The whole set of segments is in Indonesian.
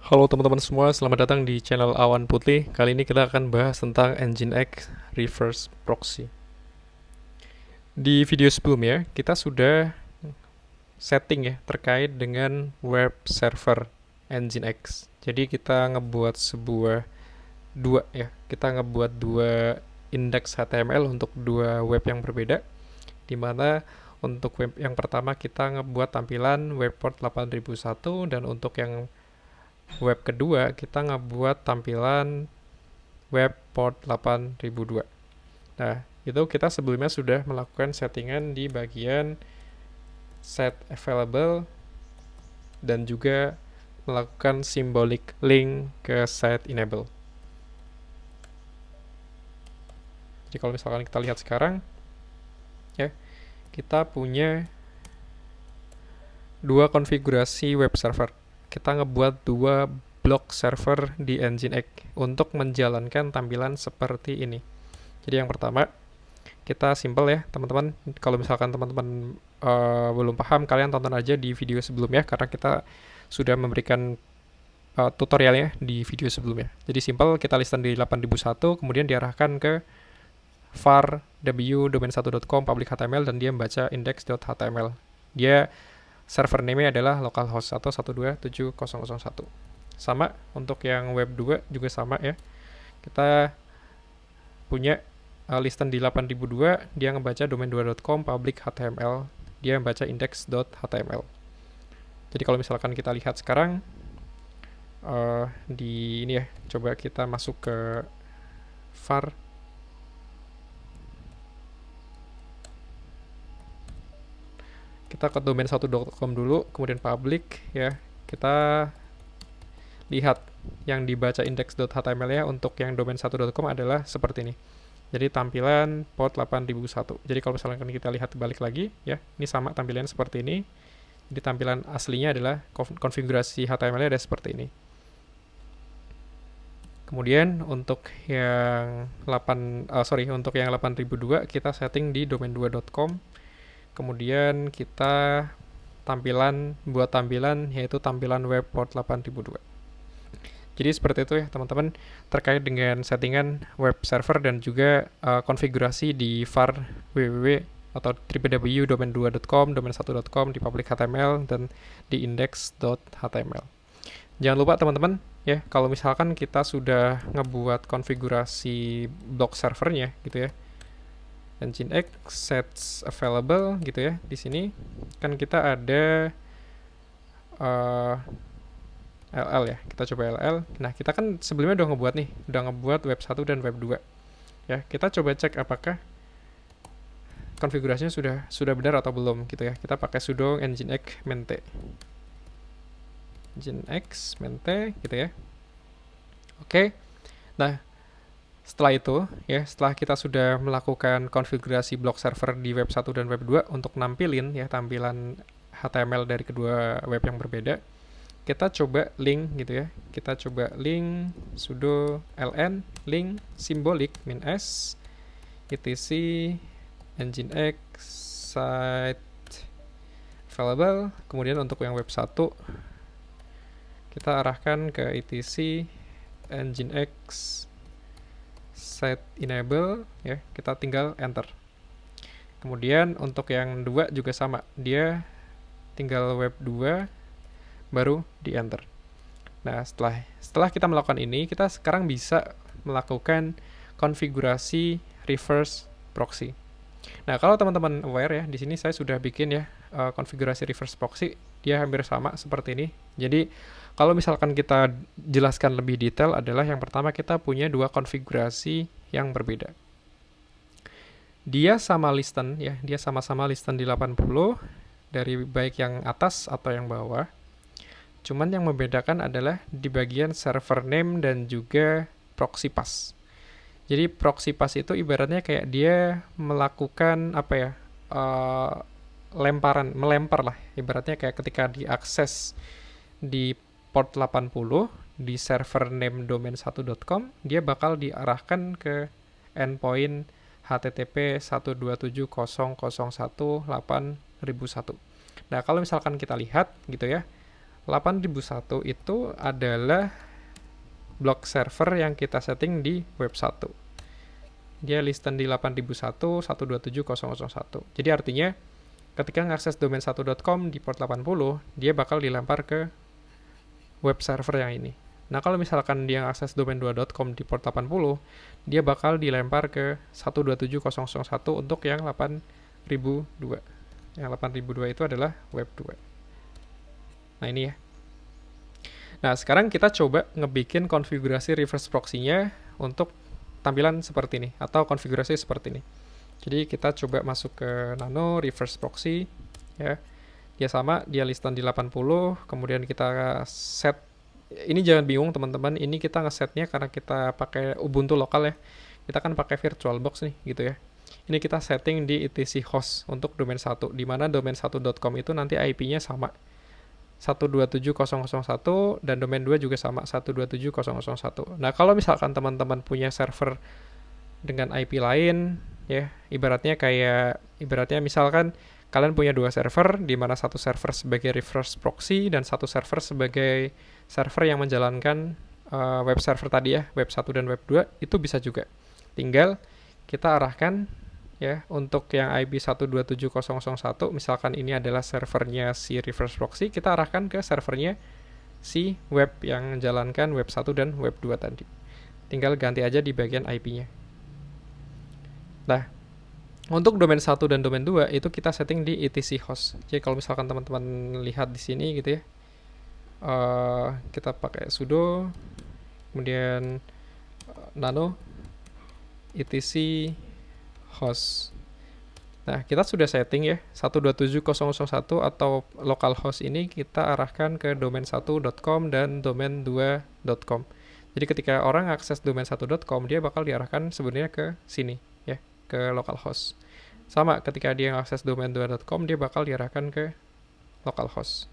Halo teman-teman semua, selamat datang di channel Awan Putih. Kali ini kita akan bahas tentang Nginx Reverse Proxy. Di video sebelumnya, kita sudah setting ya terkait dengan web server Nginx. Jadi kita ngebuat dua indeks HTML untuk dua web yang berbeda, di mana untuk web yang pertama kita ngebuat tampilan web port 8001 dan untuk yang web kedua kita ngebuat tampilan web port 8002. Nah, itu kita sebelumnya sudah melakukan settingan di bagian set available dan juga melakukan symbolic link ke set enable. Jadi kalau misalkan kita lihat sekarang, ya, kita punya dua konfigurasi web server. Kita ngebuat dua blok server di Nginx untuk menjalankan tampilan seperti ini. Jadi yang pertama, kita simple ya teman-teman. Kalau misalkan teman-teman belum paham, kalian tonton aja di video sebelumnya karena kita sudah memberikan tutorialnya di video sebelumnya. Jadi simple, kita listan di 8001, kemudian diarahkan ke var w domain1.com public html dan dia membaca index.html. Dia server name-nya adalah localhost atau 127.0.0.1. Sama untuk yang web 2 juga sama ya. Kita punya listan di 8002, dia ngebaca domain2.com public html, dia membaca index.html. Jadi kalau misalkan kita lihat sekarang di ini ya, coba kita masuk ke var. Kita ke domain1.com dulu, kemudian public ya. Kita lihat yang dibaca index.html ya untuk yang domain1.com adalah seperti ini. Jadi tampilan port 8001. Jadi kalau misalkan kita lihat balik lagi ya, ini sama tampilannya seperti ini. Jadi tampilan aslinya adalah konfigurasi HTML-nya ada seperti ini. Kemudian untuk yang untuk yang 8002 kita setting di domain2.com. Kemudian kita buat tampilan yaitu tampilan web port 8002. Jadi seperti itu ya teman-teman terkait dengan settingan web server dan juga konfigurasi di var www atau www.domain2.com, domain1.com di public HTML dan di index.html. Jangan lupa teman-teman ya, kalau misalkan kita sudah ngebuat konfigurasi blok servernya gitu ya, Nginx sets available gitu ya, di sini kan kita ada LL ya, kita coba LL. Nah, kita kan sebelumnya udah ngebuat web 1 dan web 2. Ya, kita coba cek apakah konfigurasinya sudah benar atau belum gitu ya. Kita pakai sudo nginx mente. Nginx mente gitu ya. Oke. Nah, setelah itu ya, setelah kita sudah melakukan konfigurasi blok server di web 1 dan web 2 untuk nampilin ya tampilan HTML dari kedua web yang berbeda, kita coba link gitu ya. Kita coba link sudo ln link symbolic -s etc nginx site available. Kemudian untuk yang web 1 kita arahkan ke etc nginx site enable ya. Kita tinggal enter. Kemudian untuk yang 2 juga sama. Dia tinggal web 2 baru di enter. Nah, setelah kita melakukan ini, kita sekarang bisa melakukan konfigurasi reverse proxy. Nah, kalau teman-teman aware ya, di sini saya sudah bikin ya konfigurasi reverse proxy, dia hampir sama seperti ini. Jadi, kalau misalkan kita jelaskan lebih detail adalah yang pertama kita punya dua konfigurasi yang berbeda. Dia sama listen ya, dia sama-sama listen di 80 dari baik yang atas atau yang bawah. Cuman yang membedakan adalah di bagian server name dan juga proxy path. Jadi proxy path itu ibaratnya kayak dia melakukan apa ya, melempar lah. Ibaratnya kayak ketika diakses di port 80 di server name domain1.com, dia bakal diarahkan ke endpoint http 127.0.0.1.8.001. Nah, kalau misalkan kita lihat gitu ya, 8001 itu adalah block server yang kita setting di web 1. Dia listen di 8001 127.001. Jadi artinya ketika ngakses domain 1.com di port 80, dia bakal dilempar ke web server yang ini. Nah, kalau misalkan dia ngakses domain 2.com di port 80, dia bakal dilempar ke 127.001 untuk yang 8002. Yang 8002 itu adalah web 2. Nah, ini ya. Nah, sekarang kita coba ngebikin konfigurasi reverse proxy-nya untuk tampilan seperti ini, atau konfigurasi seperti ini. Jadi kita coba masuk ke nano reverse proxy, ya. Dia sama, dia listan di 80, kemudian kita set. Ini jangan bingung teman-teman, ini kita ngesetnya karena kita pakai Ubuntu lokal ya. Kita kan pakai VirtualBox nih, gitu ya. Ini kita setting di etc host untuk domain 1, di mana domain 1.com itu nanti IP-nya sama. 127.001 dan domain 2 juga sama 127.001. Nah, kalau misalkan teman-teman punya server dengan IP lain ya, ibaratnya misalkan kalian punya dua server di mana satu server sebagai reverse proxy dan satu server sebagai server yang menjalankan web server tadi ya, web 1 dan web 2, itu bisa juga. Tinggal kita arahkan ya, untuk yang IP 127.001, misalkan ini adalah servernya si reverse proxy, kita arahkan ke servernya si web yang menjalankan web 1 dan web 2 tadi. Tinggal ganti aja di bagian IP-nya. Nah, untuk domain 1 dan domain 2 itu kita setting di etc host. Jadi kalau misalkan teman-teman lihat di sini gitu ya, kita pakai sudo, kemudian nano etc host. Nah, kita sudah setting ya, 127.001 atau localhost ini kita arahkan ke domain 1.com dan domain 2.com. Jadi ketika orang akses domain 1.com, dia bakal diarahkan sebenarnya ke sini ya, ke localhost. Sama ketika dia akses domain 2.com, dia bakal diarahkan ke localhost.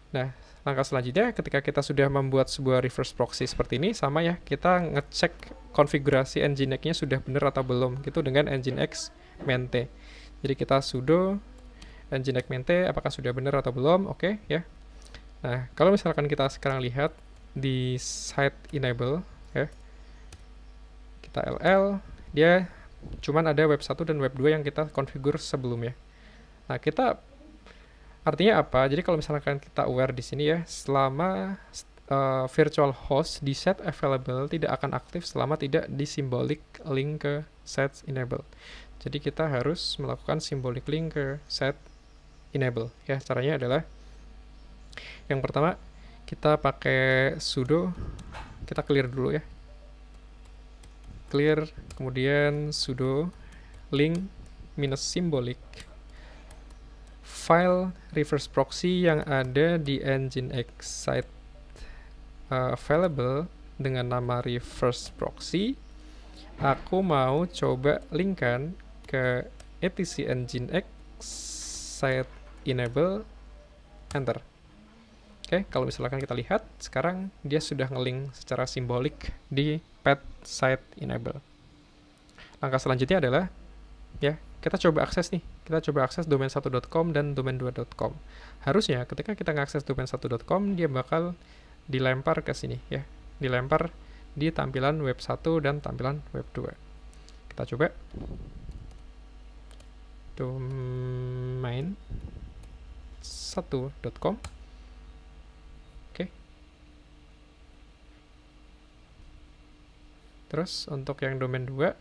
Nah, langkah selanjutnya ketika kita sudah membuat sebuah reverse proxy seperti ini, sama ya, kita ngecek konfigurasi Nginx-nya sudah benar atau belum, gitu dengan Nginx mainte. Jadi kita sudo Nginx mainte apakah sudah benar atau belum, oke ya. Nah, kalau misalkan kita sekarang lihat di site enable ya, kita ll, dia cuman ada web 1 dan web 2 yang kita konfigur sebelumnya. Nah, kita artinya apa? Jadi kalau misalkan kita aware di sini ya, selama virtual host di set available tidak akan aktif selama tidak di symbolic link ke set enable. Jadi kita harus melakukan symbolic link ke set enable ya. Caranya adalah yang pertama kita pakai sudo, kita clear dulu ya. Clear, kemudian sudo link minus symbolic file reverse proxy yang ada di Nginx site available dengan nama reverse proxy. Aku mau coba linkkan ke etc Nginx site enable, enter. Oke, kalau misalkan kita lihat sekarang dia sudah ngelink secara simbolik di path site enable. Langkah selanjutnya adalah ya, kita coba akses nih. Kita coba akses domain 1.com dan domain 2.com. Harusnya ketika kita ngakses domain 1.com, dia bakal dilempar ke sini ya. Dilempar di tampilan web 1 dan tampilan web 2. Kita coba domain 1.com. Oke. Terus untuk yang domain 2,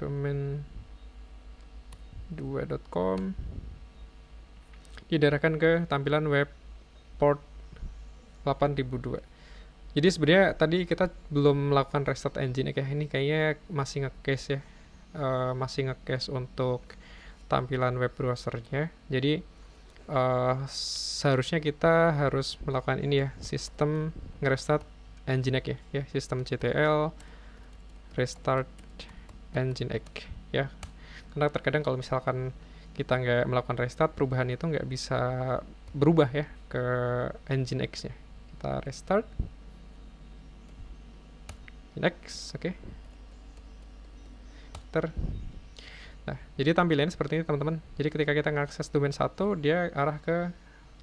domain 2.com diarahkan ke tampilan web port 8002. Jadi sebenarnya tadi kita belum melakukan restart Nginx ya. Ini kayaknya masih nge-cache ya. Masih nge-cache untuk tampilan web browsernya. Jadi seharusnya kita harus melakukan ini ya, sistem nge-restart Nginx ya, sistem ctl restart Nginx ya. Karena terkadang kalau misalkan kita nggak melakukan restart, perubahan itu nggak bisa berubah ya ke Nginx-nya. Kita restart Nginx, oke. Enter. Nah, jadi tampilannya seperti ini teman-teman. Jadi ketika kita ngakses domain 1, dia arah ke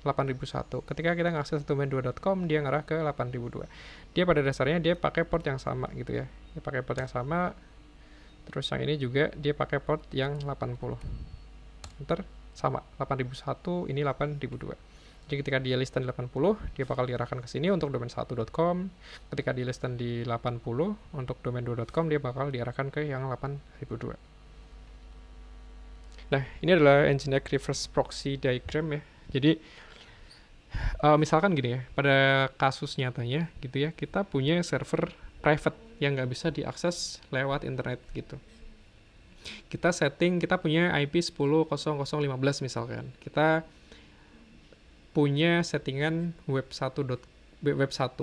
8001. Ketika kita ngakses domain2.com, dia ngarah ke 8002. Dia pada dasarnya dia pakai port yang sama gitu ya. Dia pakai port yang sama. Terus yang ini juga dia pakai port yang 80. Enter, sama 8001, ini 8002. Jadi ketika dia listan di 80, dia bakal diarahkan ke sini untuk domain1.com. Ketika di listan di 80 untuk domain2.com, dia bakal diarahkan ke yang 8002. Nah, ini adalah Nginx reverse proxy diagram ya. Jadi misalkan gini ya, pada kasus nyatanya gitu ya, kita punya server private yang nggak bisa diakses lewat internet gitu. Kita setting, kita punya IP 10.00.15 misalkan. Kita punya settingan web 1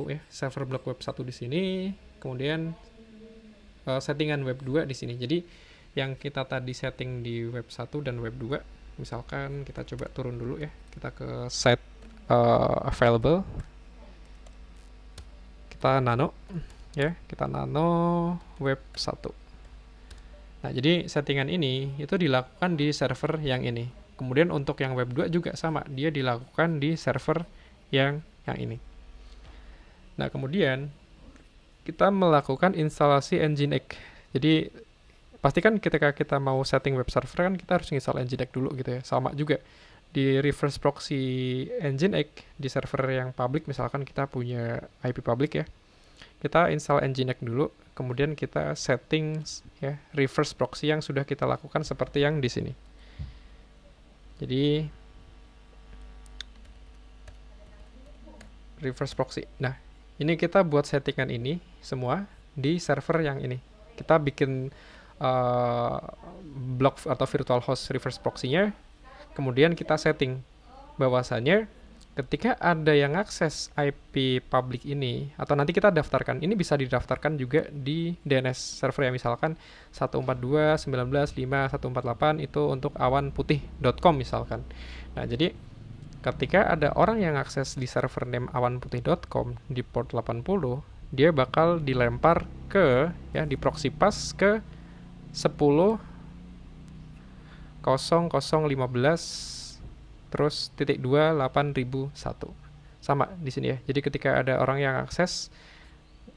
ya, server blok web 1 di sini, kemudian settingan web 2 di sini. Jadi yang kita tadi setting di web 1 dan web 2, misalkan kita coba turun dulu ya, kita ke set available, kita nano ya, kita nano web 1. Nah, jadi settingan ini itu dilakukan di server yang ini. Kemudian untuk yang web 2 juga sama, dia dilakukan di server yang ini. Nah, kemudian kita melakukan instalasi Nginx. Jadi pastikan ketika kita mau setting web server kan kita harus install Nginx dulu gitu ya. Sama juga di reverse proxy Nginx di server yang public, misalkan kita punya IP public ya. Kita install Nginx dulu, kemudian kita setting ya reverse proxy yang sudah kita lakukan seperti yang di sini. Jadi reverse proxy. Nah, ini kita buat settingan ini semua di server yang ini. Kita bikin block atau virtual host reverse proxy-nya, kemudian kita setting bahwasannya ketika ada yang akses IP public ini, atau nanti kita daftarkan, ini bisa didaftarkan juga di DNS server ya, misalkan 142.19.5.148 itu untuk awanputih.com misalkan. Nah, jadi ketika ada orang yang akses di server name awanputih.com di port 80, dia bakal dilempar ke ya di proxy pass ke 10.00.15 terus .2.8001 sama di sini ya. Jadi ketika ada orang yang akses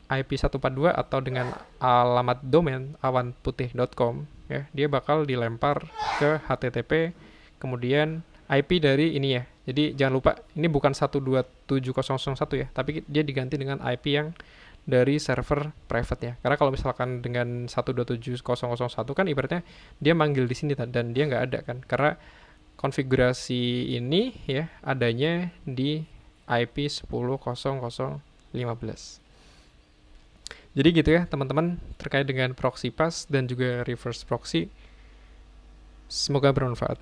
IP 142 atau dengan alamat domain awanputih.com ya, dia bakal dilempar ke HTTP kemudian IP dari ini ya. Jadi jangan lupa ini bukan 127.0.1 ya, tapi dia diganti dengan IP yang dari server private ya. Karena kalau misalkan dengan 127.0.1 kan ibaratnya dia manggil di sini dan dia nggak ada kan. Karena konfigurasi ini ya adanya di IP 10.00.15. Jadi gitu ya teman-teman terkait dengan proxy pass dan juga reverse proxy. Semoga bermanfaat.